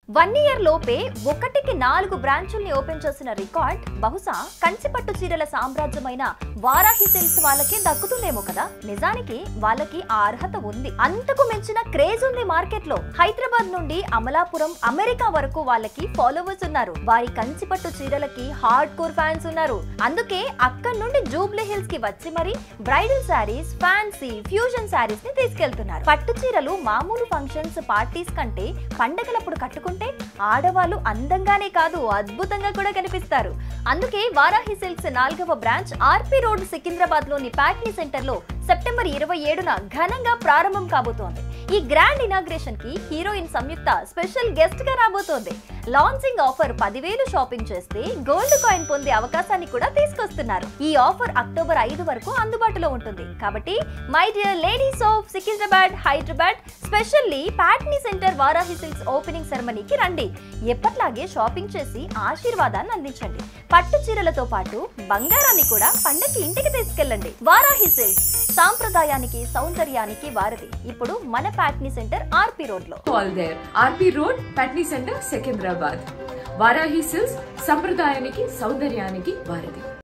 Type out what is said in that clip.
1 year లోపే ఒకటికి 4 బ్రాంచుల్ని open చేసిన రికార్డ్ బహుశా కంచిపట్టు చీరల సామ్రాజ్యమైన వారాహి సిల్క్స్ వాళ్ళకి దక్కుతుందేమో కదా. నిజానికి వాళ్ళకి ఆ అర్హత ఉంది. అంతకు మించిన క్రేజ్ ఉంది మార్కెట్ లో. హైదరాబాద్ నుండి అమలాపురం, అమెరికా వరకు వాళ్ళకి ఫాలోవర్స్ ఉన్నారు. వారి కంచిపట్టు చీరలకి హార్డ్ కోర్ ఫ్యాన్స్ ఉన్నారు. అందుకే అక్కడి నుండి జూబ్లీ హిల్స్ కి వచ్చి మరి bridal saris, fancy, fusion saris ని తీసుకెళ్తున్నారు. పట్టు చీరలు మామూలు ఫంక్షన్స్, పార్టీస్ కంటే పండగలప్పుడు కట్టుకుంటే ఆడవాళ్ళు అందంగానే కాదు అద్భుతంగా కూడా కనిపిస్తారు. అందుకే వారాహి సిల్క్స్ 4వ బ్రాంచ్ ఆర్పీ రోడ్ సికింద్రాబాద్ లోని ప్యాట్నీ సెంటర్ లో సెప్టెంబర్ 27న ఘనంగా ప్రారంభం కాబోతోంది. ఈ గ్రాండ్ ఇనాగ్రేషన్ కి హీరోయిన్ సంయుక్త స్పెషల్ గెస్ట్ గా రాబోతోంది. లాంచింగ్ ఆఫర్ 10,000 షాపింగ్ చేస్తే గోల్డ్ కాయిన్ పొందే అవకాశాన్ని కూడా తీసుకొస్తున్నారు. ఈ ఆఫర్ అక్టోబర్ 5 వరకు అందుబాటులో ఉంటుంది. కాబట్టి my dear ladies of Secunderabad, Hyderabad, specially Patny centre Varahi Silks opening సెరమనీకి రండి. ఎప్పట్లాగే షాపింగ్ చేసి ఆశీర్వాదాన్ని అందించండి. పట్టు చీరలతో పాటు బంగారాన్ని కూడా పండక్కి ఇంటికి తీసుకెళ్ళండి. వారాహి సిల్క్స్ సాంప్రదాయానికి, సౌందర్యానికి వారధి. ఇప్పుడు మన ప్యాట్నీ సెంటర్ ఆర్పీ రోడ్ లో. Call there. RP Road, Patni Center, Secunderabad. Varahi silks సంప్రదాయానికి, సౌందర్యానికి వారధి.